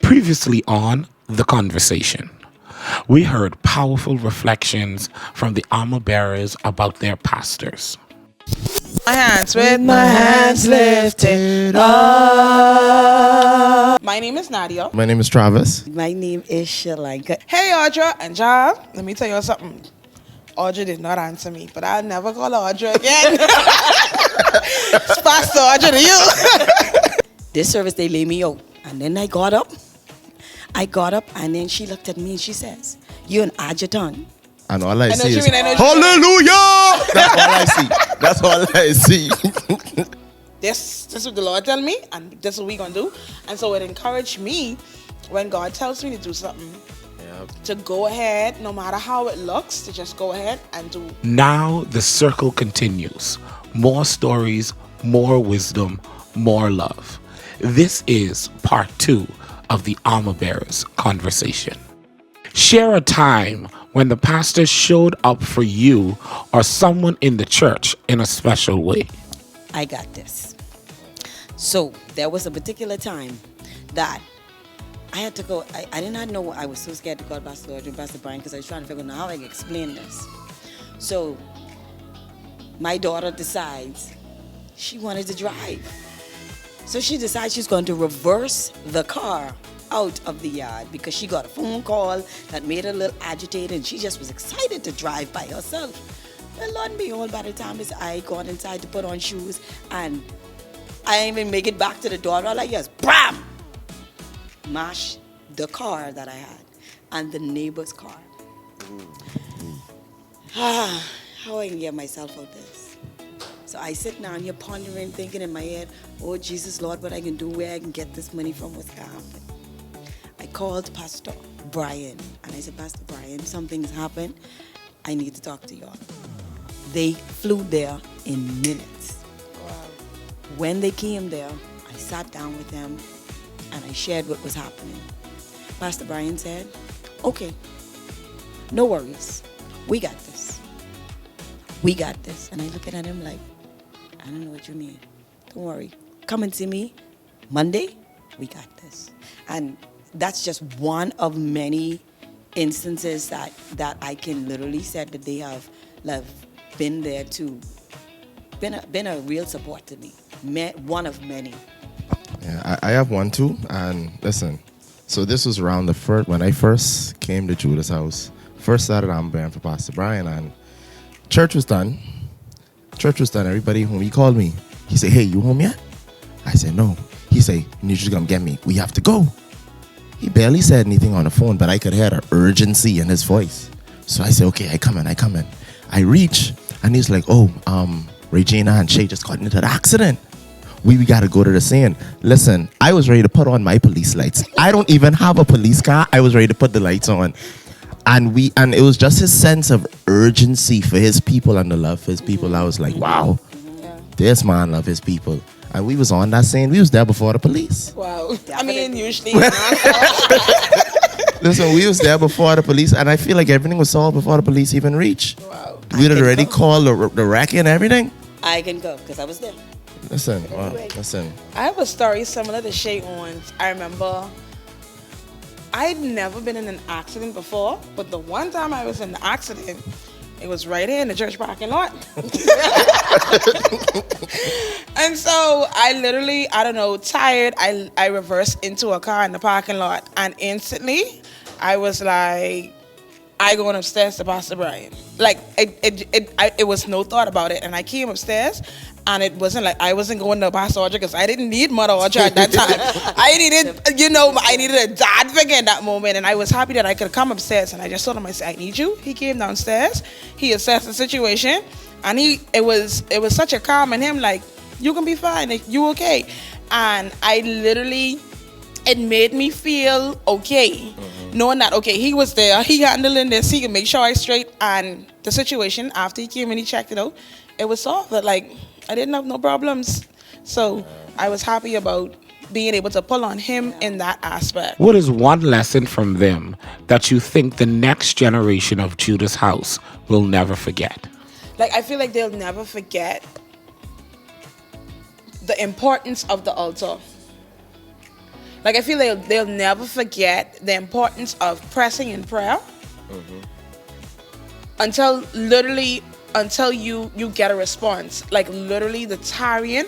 Previously on The Conversation, we heard powerful reflections from the armor bearers about their pastors. My hands with my hands lifted up. My name is Nadia. My name is Travis. My name is Shalanka. Hey, Audra and Ja. Let me tell you something. Audra did not answer me, but I'll never call Audra again. It's Pastor Audra to you. This service, they lay me out. And then I got up, and then she looked at me and she says, "You're an adjutant." And all I know see what is, you mean, I know what you hallelujah! That's all I see. This is what the Lord tell me, and this is what we're going to do. And so it encouraged me when God tells me to do something, to go ahead, no matter how it looks, to just go ahead and do. Now the circle continues. More stories, more wisdom, more love. This is part 2 of the armor bearers conversation. Share a time when the pastor showed up for you or someone in the church in a special way. I got this. So there was a particular time that I had to go. I did not know. I was so scared to call Pastor Audrey and Pastor Brian because I was trying to figure out how I can explain this. So my daughter decides she wanted to drive. So she decides she's going to reverse the car out of the yard because she got a phone call that made her a little agitated and she just was excited to drive by herself. Well, Lord and behold, by the time I got inside to put on shoes and I didn't even make it back to the door, all I hear is BAM! Mash the car that I had and the neighbor's car. How I can get myself out of this? So I sit down here pondering, thinking in my head, oh Jesus, Lord, what I can do, where I can get this money from, what's going to happen. I called Pastor Brian and I said, Pastor Brian, something's happened. I need to talk to y'all. They flew there in minutes. Wow. When they came there, I sat down with them and I shared what was happening. Pastor Brian said, okay, no worries. We got this. We got this. And I look at him like, I don't know what you mean. Don't worry. Come and see me Monday. We got this. And that's just one of many instances that I can literally say that they have been there to, been a real support to me. One of many. Yeah, I have one too. And listen, so this was around when I first came to Judah's house. First started armor bearing for Pastor Brian, and church was done. Everybody, when he called me, he said, hey, you home yet? I said, no. He said, you need to come get me. We have to go. He barely said anything on the phone, but I could hear the urgency in his voice. So I said, okay, I come in. I reach, and he's like, Regina and Shay just got into the accident. We got to go to the scene. Listen, I was ready to put on my police lights. I don't even have a police car. I was ready to put the lights on. And it was just his sense of urgency for his people and the love for his people. I was like, wow, this man love his people. And we was on that scene. We was there before the police. Wow. I mean, usually. Listen, we was there before the police, and I feel like everything was solved before the police even reached. Wow. We had already called the wreck and everything. I can go because I was there. Listen, listen. I have a story similar to Shay Owens. I remember I'd never been in an accident before, but the one time I was in the accident, it was right here in the church parking lot. And so I literally, tired, I reversed into a car in the parking lot, and instantly I was like, I going upstairs to Pastor Brian. Like it was no thought about it. And I came upstairs, and it wasn't like I wasn't going to Pastor Audrey because I didn't need Mother Audrey at that time. I needed a dad figure in that moment. And I was happy that I could come upstairs. And I just told him, I said, I need you. He came downstairs. He assessed the situation, and it was such a calm in him, like, you can be fine, like, you okay. And I literally, it made me feel okay, knowing that, okay, he was there, he handling this, he can make sure I straight. And the situation, after he came and he checked it out, it was solved. But like, I didn't have no problems. So I was happy about being able to pull on him in that aspect. What is one lesson from them that you think the next generation of Judah's house will never forget? Like, I feel like they'll never forget the importance of the altar. Like I feel they'll never forget the importance of pressing in prayer until you get a response. Like literally the tarrying,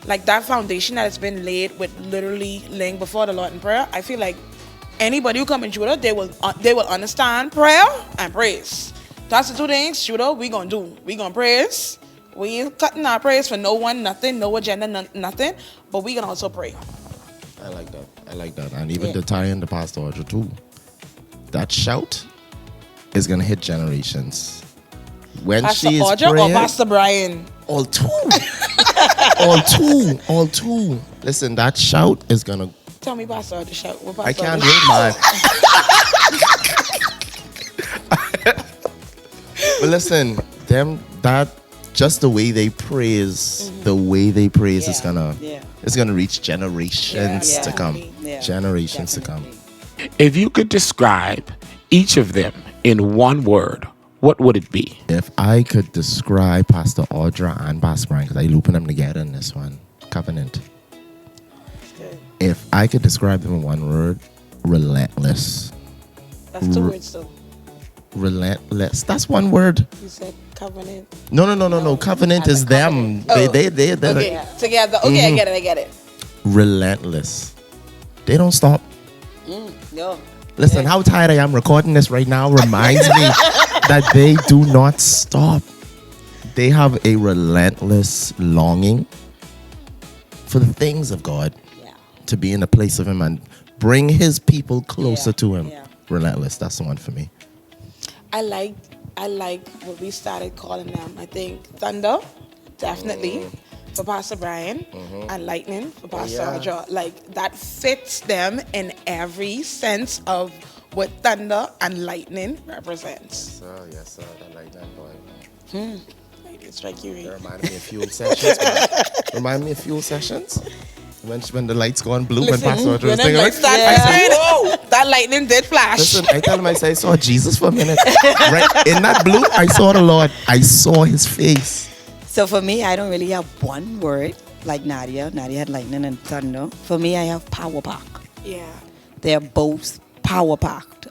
like that foundation that has been laid with literally laying before the Lord in prayer. I feel like anybody who come in Judah, they will understand prayer and praise. That's the two things Judah we gonna do. We gonna praise. We ain't cutting our praise for no one, nothing, no agenda, nothing. But we can also pray. I like that. And even the tie in the Pastor Audra too. That shout is gonna hit generations. When Pastor she is Audra praying, or Pastor Brian? all two. all two. Listen, that shout is gonna. Tell me, Pastor Audra, shout. What I Pastor can't Audra- wait, man. But listen, that just the way they praise, is gonna it's gonna reach generations to come. Yeah, Generations to come. If you could describe each of them in one word, what would it be? If I could describe Pastor Audra and Pastor Brian, because I looping them together in this one, covenant. If I could describe them in one word, relentless. That's two words, though. Relentless. That's one word. You said covenant. No. Covenant is them. Oh. They Okay, together. Okay, I get it. relentless. They don't stop. No. Listen, how tired I am recording this right now reminds me that they do not stop. They have a relentless longing for the things of God, Yeah. to be in the place of Him and bring His people closer Yeah, to Him. yeah. Relentless. That's the one for me. I like what we started calling them. I think thunder, definitely, for Pastor Brian, and lightning for Pastor Audra. Like that fits them in every sense of what thunder and lightning represents. Yes, sir. I like that boy. It's like you. Remind me of fuel sessions. Remind me of fuel sessions. When the lights go on blue, when Pastor Audra was When them singing, lights start I said, flashing, "Whoa!" that lightning did flash. Listen, I tell him, I say, I saw Jesus for a minute. Right in that blue, I saw the Lord. I saw His face. So for me, I don't really have one word like Nadia. Nadia had lightning and thunder. For me, I have power pack. Yeah. They're both power packed.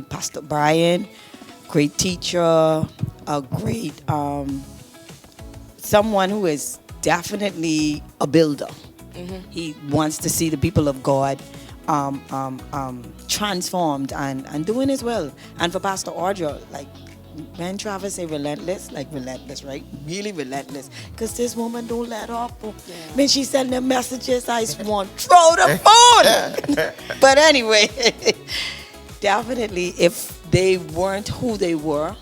Pastor Brian, great teacher, a great someone who is definitely a builder. He wants to see the people of God transformed and doing His will. And for Pastor Audra, like when Travis say relentless, like relentless, right? Really relentless. Because this woman don't let up. When she send them messages, I just want to throw the phone. But anyway, definitely if they weren't who they were,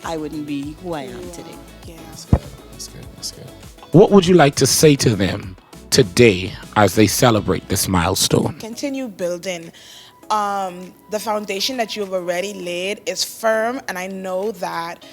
I wouldn't be who I am today. Yeah. That's good. What would you like to say to them today as they celebrate this milestone? Continue building. The foundation that you've already laid is firm, and I know that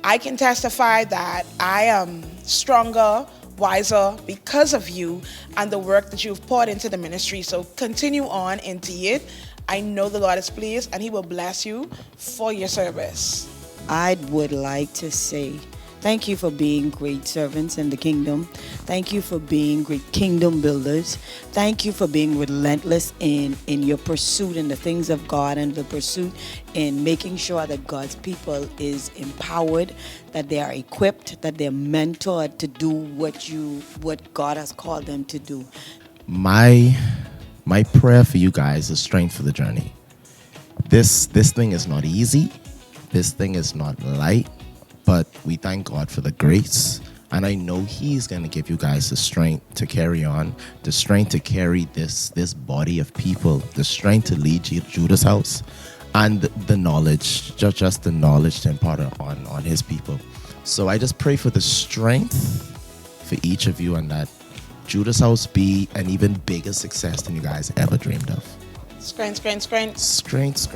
I can testify that I am stronger, wiser because of you and the work that you've poured into the ministry. So continue on indeed. I know the Lord is pleased and He will bless you for your service. I would like to say thank you for being great servants in the kingdom. Thank you for being great kingdom builders. Thank you for being relentless in your pursuit in the things of God and the pursuit in making sure that God's people is empowered, that they are equipped, that they're mentored to do what God has called them to do. My prayer for you guys is strength for the journey. This thing is not easy. This thing is not light. But we thank God for the grace. And I know He's going to give you guys the strength to carry on, the strength to carry this body of people, the strength to lead Judah's house, and the knowledge, just the knowledge to impart on His people. So I just pray for the strength for each of you, and that Judah's house be an even bigger success than you guys ever dreamed of. Strength.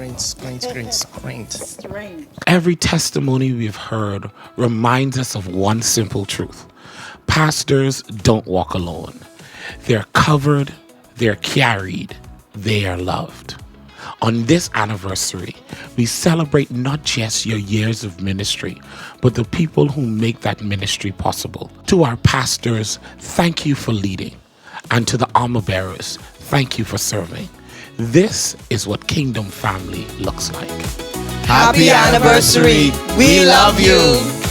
Every testimony we've heard reminds us of one simple truth. Pastors don't walk alone. They're covered, they're carried, they are loved. On this anniversary, we celebrate not just your years of ministry, but the people who make that ministry possible. To our pastors, thank you for leading. And to the armor bearers, Thank you for serving. This is what Kingdom Family looks like. Happy anniversary. We love you.